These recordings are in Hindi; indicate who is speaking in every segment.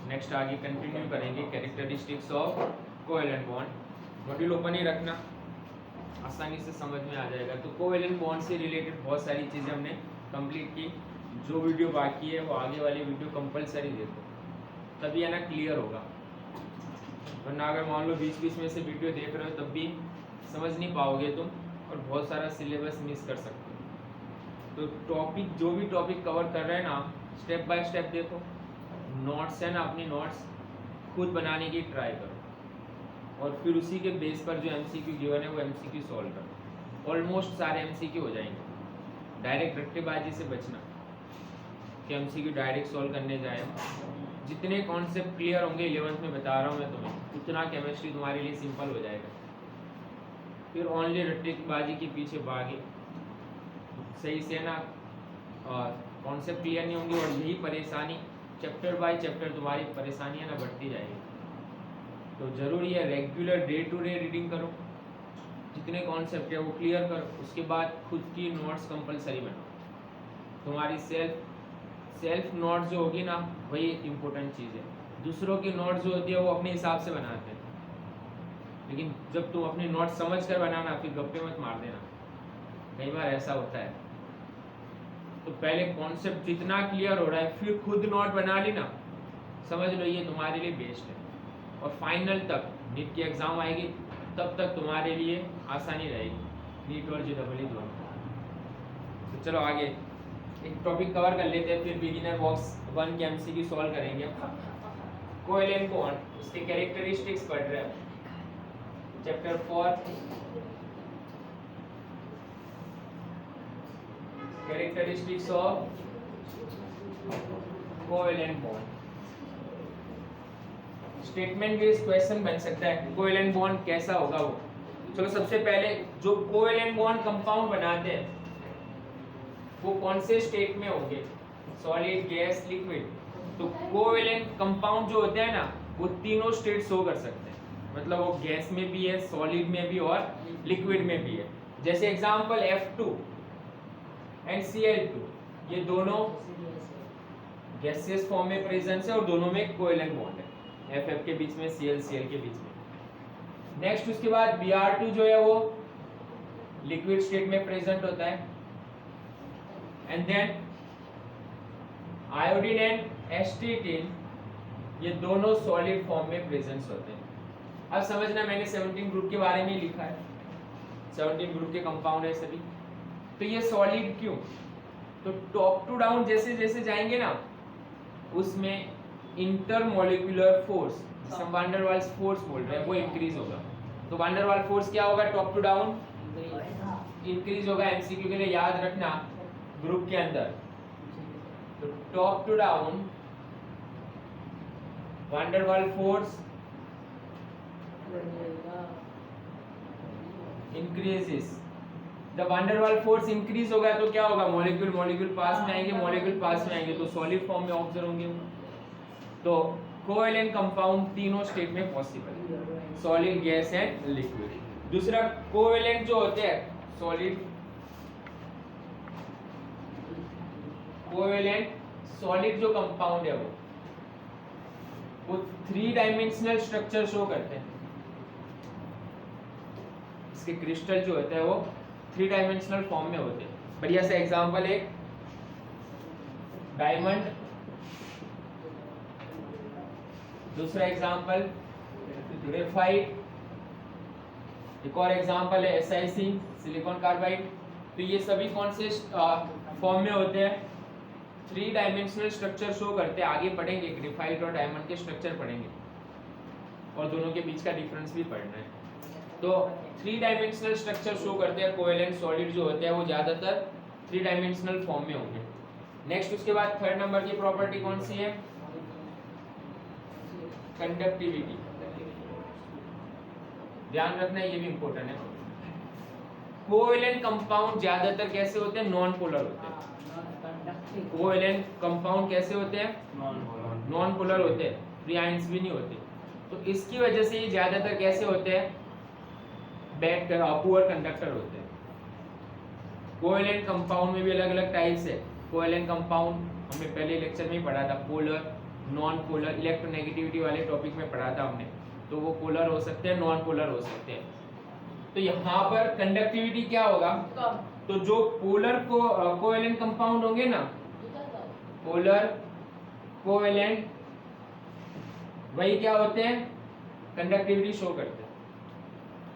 Speaker 1: नेक्स्ट आगे कंटिन्यू करेंगे characteristics of covalent bond. Module open ही रखना, आसानी से समझ में आ जाएगा। तो कोवेलेंट बॉन्ड से रिलेटेड बहुत सारी चीज़ें हमने कंप्लीट की। जो वीडियो बाकी है वो आगे वाली वीडियो कंपलसरी देखो, तभी है ना क्लियर होगा। वरना अगर मान लो बीच में से वीडियो देख रहे हो तब भी समझ नहीं पाओगे तुम, और बहुत सारा सिलेबस मिस कर सकते हो। तो टॉपिक जो भी टॉपिक कवर कर रहे हैं ना, स्टेप बाय स्टेप देखो। नोट्स है ना, अपनी नोट्स खुद बनाने की ट्राई करो, और फिर उसी के बेस पर जो एमसीक्यू गिवन है वो एमसीक्यू सॉल्व करो। ऑलमोस्ट सारे एमसीक्यू हो जाएंगे। डायरेक्ट रट्टेबाजी से बचना कि एमसीक्यू डायरेक्ट सॉल्व करने जाए। जितने कॉन्सेप्ट क्लियर होंगे 11th में बता रहा हूँ मैं तुम्हें, उतना केमिस्ट्री तुम्हारे लिए सिंपल हो जाएगा। फिर ओनली रट्टेबाजी के पीछे भागे, सही से ना कॉन्सेप्ट क्लियर नहीं होंगे, और यही परेशानी चैप्टर बाय चैप्टर तुम्हारी परेशानियाँ ना बढ़ती जाएगी। तो ज़रूरी है regular day to day reading करो, जितने कॉन्सेप्ट है वो क्लियर करो। उसके बाद खुद की नोट्स कंपलसरी बनाओ। तुम्हारी सेल्फ नोट्स जो होगी ना, वही इम्पोर्टेंट चीज़ है। दूसरों की नोट्स जो होती है वो अपने हिसाब से बनाते हैं, लेकिन जब तुम अपनी नोट्स समझ कर बनाना, फिर गप्पे मत मार देना। कई बार ऐसा होता है। तो पहले कॉन्सेप्ट जितना क्लियर हो रहा है, फिर खुद नोट बना ली ना, समझ लो ये तुम्हारे लिए बेस्ट है। और फाइनल तक नीट की एग्ज़ाम आएगी, तब तक तुम्हारे लिए आसानी रहेगी, नीट और जेईई दोनों। तो चलो आगे एक टॉपिक कवर कर लेते हैं, फिर बिगिनर बॉक्स 1 के एमसीक्यू सॉल्व करेंगे। कोवेलेंट बॉन्ड, उसके कैरेक्टरिस्टिक्स पढ़ रहे हैं, chapter 4 characteristics of covalent bond. Statement based question बन सकता है, कोवेलेंट बॉन्ड कैसा होगा वो। चलो सबसे पहले जो कोवेलेंट बॉन्ड कंपाउंड बनाते हैं वो कौन से स्टेट में होंगे, सॉलिड, गैस, लिक्विड। तो कोवेलेंट कंपाउंड जो होते हैं ना, वो तीनों स्टेट शो कर सकते हैं, मतलब वो गैस में भी है, सॉलिड में भी और लिक्विड में भी है। जैसे एग्जांपल F2 एंड Cl2, ये दोनों गैसियस फॉर्म में प्रेजेंस है और दोनों में कोवेलेंट बॉन्ड है, F के बीच में, Cl के बीच में। नेक्स्ट उसके बाद Br2 जो है वो लिक्विड स्टेट में प्रेजेंट होता है। And then iodine and astatine, ये दोनों सॉलिड फॉर्म में प्रेजेंस होते हैं। अब समझना, मैंने 17 ग्रुप के बारे में लिखा है, 17 ग्रुप के कंपाउंड है सभी। तो ये सॉलिड क्यों, तो टॉप टू डाउन जैसे जैसे जाएंगे ना, उसमें इंटरमोलिकुलर फोर्स, जिसे हम वान डेर वाल्स फोर्स बोल रहे हैं, वो इंक्रीज होगा। तो वान डेर वाल फोर्स क्या होगा, टॉप टू डाउन इंक्रीज होगा। एमसीक्यू के लिए याद रखना, ग्रुप के अंदर तो top to down van der Waals force increases. जब van der Waals force increase होगा तो क्या होगा, मॉलिक्यूल मॉलिक्यूल पास में आएंगे, मॉलिक्यूल पास में आएंगे तो सॉलिड फॉर्म में ऑब्जर्व होंगे। तो कोवेलेंट कंपाउंड तीनों स्टेट में possible, solid, gas and liquid. दूसरा कोवेलेंट जो होते हैं सॉलिड, कोवेलेंट सॉलिड जो कंपाउंड है वो 3 डायमेंशनल स्ट्रक्चर शो करते हैं। इसके क्रिस्टल जो होते हैं वो 3 डायमेंशनल फॉर्म में होते हैं। बढ़िया सा एग्जांपल है डायमंड, दूसरा एग्जांपल ग्रेफाइट, एक और एग्जांपल है SiC, सिलिकॉन कार्बाइड। तो ये सभी कौन से फॉर्म में होते हैं, 3 डायमेंशनल स्ट्रक्चर शो करते हैं। आगे पढ़ेंगे ग्रेफाइट और डायमंड के स्ट्रक्चर पढ़ेंगे, और दोनों के बीच का डिफरेंस भी पढ़ना है। तो 3 डायमेंशनल स्ट्रक्चर शो करते हैं कोवेलेंट सॉलिड जो होते हैं, वो ज्यादातर 3 डायमेंशनल फॉर्म में होंगे। नेक्स्ट उसके बाद 3rd नंबर की प्रॉपर्टी कौन सी है, कंडक्टिविटी। ध्यान रखना, ये भी इंपॉर्टेंट है। कोवेलेंट कंपाउंड ज्यादातर कैसे होते हैं, नॉन पोलर होते हैं। कोवेलेंट कंपाउंड कैसे होते हैं, नॉन पोलर होते हैं, फ्री आयंस भी नहीं होते। तो इसकी वजह से ये ज्यादातर कैसे होते हैं, बैड पुअर कंडक्टर होते हैं। कोवेलेंट कंपाउंड में भी अलग अलग टाइप्स है। कोवेलेंट कंपाउंड हमने पहले लेक्चर में ही पढ़ा था, पोलर, नॉन पोलर, इलेक्ट्रोनेगेटिविटी वाले टॉपिक में पढ़ा था हमने, तो वो पोलर हो सकते हैं, नॉन पोलर हो सकते हैं। तो यहाँ पर कंडक्टिविटी क्या होगा, तो जो पोलर को कोवेलेंट कंपाउंड होंगे ना, पोलर कोवेलेंट, वही क्या होते हैं, कंडक्टिविटी शो करते हैं।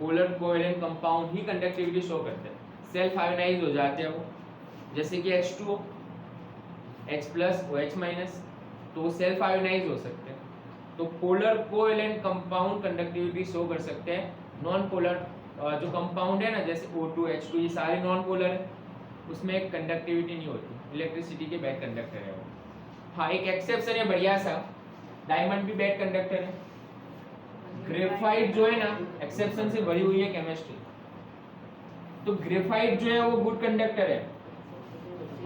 Speaker 1: पोलर कोवेलेंट कंपाउंड ही कंडक्टिविटी शो करते हैं, सेल्फ आयोनाइज हो जाते हैं वो, जैसे कि H2O, H plus OH minus, तो वो सेल्फ आयोनाइज हो सकते हैं। तो polar covalent compound conductivity show कर सकते हैं। नॉन पोलर जो कंपाउंड है ना, जैसे O2, H2, ये सारे नॉन पोलर है, उसमें कंडक्टिविटी नहीं होती, इलेक्ट्रिसिटी के बैड कंडक्टर है वो। हाँ, एक एक्सेप्शन है बढ़िया सा, डायमंड भी बैड कंडक्टर है। ग्रेफाइट जो है ना, एक्सेप्शन से भरी हुई है केमिस्ट्री, तो ग्रेफाइट जो है वो गुड कंडक्टर है।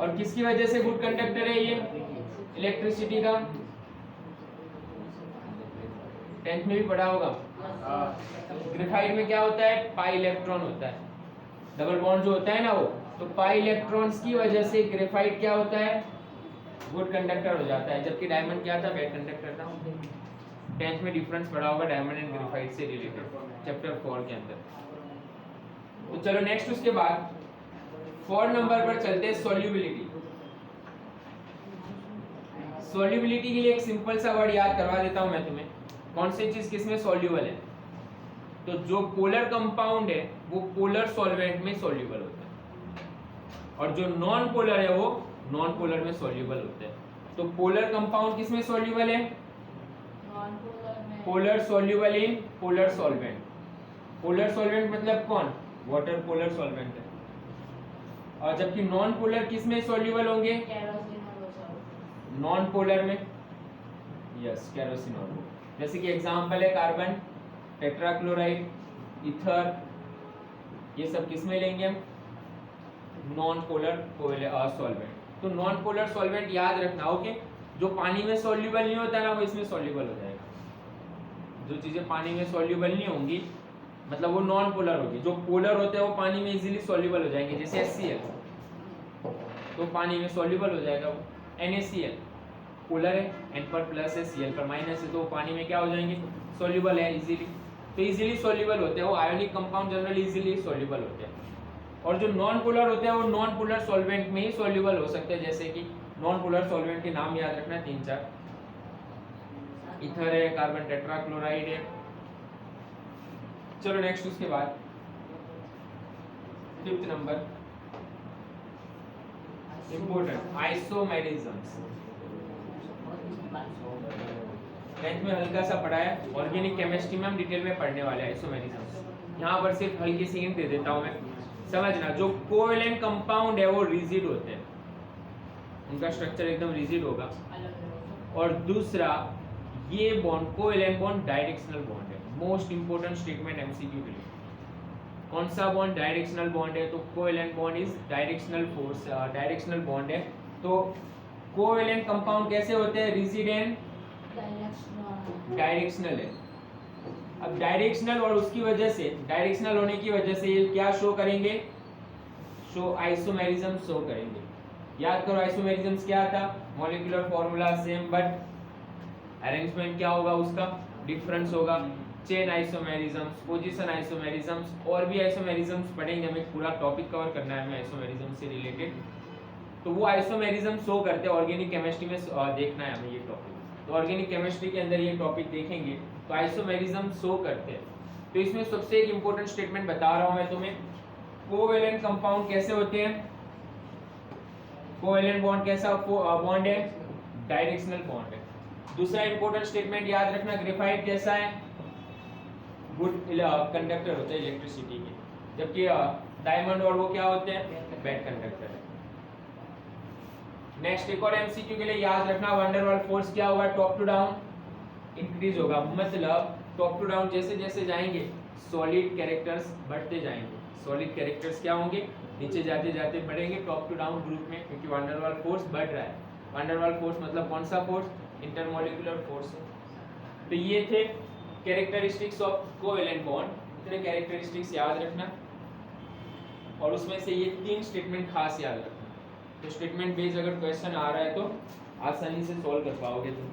Speaker 1: और किसकी वजह से गुड कंडक्टर है ये, इलेक्ट्रिसिटी का, 10th में भी पढ़ा होगा। ग्रेफाइट में क्या होता है, पाई इलेक्ट्रॉन होता है, डबल बॉन्ड जो होता है ना वो, तो पाई इलेक्ट्रॉन्स की वजह से ग्रेफाइट क्या होता है, गुड कंडक्टर हो जाता है, जबकि डायमंड क्या था, बैड कंडक्टर था। 10th में डिफरेंस पढ़ा होगा डायमंड एंड ग्रेफाइट से रिलेटेड, चैप्टर 4 के अंदर। तो चलो नेक्स्ट, उसके बाद 4 नंबर पर चलते हैं, सॉल्युबिलिटी। सॉल्युबिलिटी के लिए एक सिंपल सा वर्ड याद करवा देता हूं मैं तुम्हें, कौन सी चीज किसमें सॉल्युबल है। तो जो पोलर कंपाउंड है वो पोलर सॉल्वेंट में सॉल्युबल होता है, और जो नॉन पोलर है वो नॉन पोलर में सॉल्युबल होता है। तो पोलर कंपाउंड किसमें सॉल्युबल है, polar soluble in polar solvent. Polar solvent मतलब कौन, वाटर पोलर सॉल्वेंट है। और जबकि नॉन पोलर किसमें सॉल्युबल होंगे, नॉन पोलर में, यस, केरोसिनॉल। जैसे कि एग्जांपल है कार्बन टेट्राक्लोराइड, ईथर, ये सब किसमें लेंगे हम, नॉन पोलर सॉल्वेंट। तो नॉन पोलर सॉल्वेंट याद रखना, ओके, जो पानी में सॉल्युबल नहीं होता ना वो इसमें सॉल्युबल हो जाएगा। जो चीजें पानी में सॉल्युबल नहीं होंगी मतलब वो नॉन पोलर होगी, जो पोलर होते हैं वो पानी में इजीली सॉल्युबल हो जाएंगे, जैसे HCl, तो पानी में सॉल्युबल हो जाएगा वो। NaCl पोलर है, N पर प्लस है, Cl पर माइनस है, तो पानी में क्या हो जाएंगे, सॉल्युबल है इजीली, तो इजीली सॉल्युबल होते हैं वो। Ionic compound generally easily soluble होते हैं। और जो नॉन पोलर होते हैं वो नॉन पोलर सॉल्वेंट में ही सॉल्युबल हो सकते हैं, जैसे कि नॉन पोलर सॉल्वेंट के नाम याद रखना 3-4, ईथर है, कार्बन टेट्राक्लोराइड है। चलो नेक्स्ट, उसके बाद 5th नंबर, इंपोर्टेंट, आइसोमेरिज्म्स। 10th में हल्का सा पढ़ा है, ऑर्गेनिक केमिस्ट्री में हम डिटेल में पढ़ने वाले हैं आइसोमेरिज्म्स। यहाँ पर सिर्फ हल्की सी हिंट दे देता हूँ मैं, समझना। जो कोवेलेंट कंपाउंड है वो रिजिड होते हैं, उनका स्ट्रक्चर एकदम रिजिड होगा। और दूसरा, ये bond covalent bond directional bond है। मोस्ट इंपोर्टेंट स्टेटमेंट MCQ के लिए, कौन सा बॉन्ड डायरेक्शनल बॉन्ड है, तो covalent bond is directional force, directional bond है। तो कोवेलेंट कंपाउंड कैसे होते हैं, रिजिड एंड डायरेक्शनल है। अब डायरेक्शनल, और उसकी वजह से, डायरेक्शनल होने की वजह से ये क्या शो करेंगे, शो आइसोमेरिज्म शो करेंगे। याद करो आइसोमेरिज्म्स क्या था, molecular formula same but arrangement क्या होगा, उसका डिफरेंस होगा। चेन आइसोमेरिज्म्स, पोजीशन आइसोमेरिज्म्स, और भी आइसोमेरिज्म्स पढ़ेंगे, हमें पूरा टॉपिक कवर करना है हमें आइसोमेरिज्म से रिलेटेड। तो वो आइसोमेरिज्म शो करते हैं, ऑर्गेनिक केमिस्ट्री में देखना है हमें ये टॉपिक। तो ऑर्गेनिक केमिस्ट्री के अंदर ये टॉपिक देखेंगे, तो आइसोमेरिज्म शो करते हैं। तो इसमें सबसे एक इंपॉर्टेंट स्टेटमेंट बता रहा हूं मैं तुम्हें, कोवेलेंट कंपाउंड कैसे होते हैं, कोवेलेंट बॉन्ड कैसा बॉन्ड है, डायरेक्शनल बॉन्ड है। दूसरा इंपॉर्टेंट स्टेटमेंट याद रखना, ग्रेफाइट कैसा है, गुड कंडक्टर होते हैं इलेक्ट्रिसिटी के, जबकि डायमंड और वो क्या होते हैं, बैड कंडक्टर है। नेक्स्ट एक और MCQ के लिए याद रखना, वैन डर वाल्स फोर्स क्या होगा, टॉप टू डाउन इंक्रीज होगा। मतलब टॉप टू डाउन जैसे जैसे जाएंगे सॉलिड कैरेक्टर्स बढ़ते जाएंगे, सॉलिड कैरेक्टर्स क्या होंगे, नीचे जाते जाते बढ़ेंगे टॉप टू डाउन ग्रुप में, क्योंकि वैन डर वाल्स फोर्स बढ़ रहा है। वैन डर वाल्स फोर्स मतलब कौन सा फोर्स, इंटरमॉलिक्यूलर फोर्स है। तो ये थे कैरेक्टरिस्टिक्स ऑफ कोवेलेंट बॉन्ड, इतने कैरेक्टरिस्टिक्स याद रखना, और उसमें से ये 3 स्टेटमेंट खास याद रखना। तो स्टेटमेंट बेस्ड अगर क्वेश्चन आ रहा है तो आसानी से सॉल्व कर पाओगे तुम।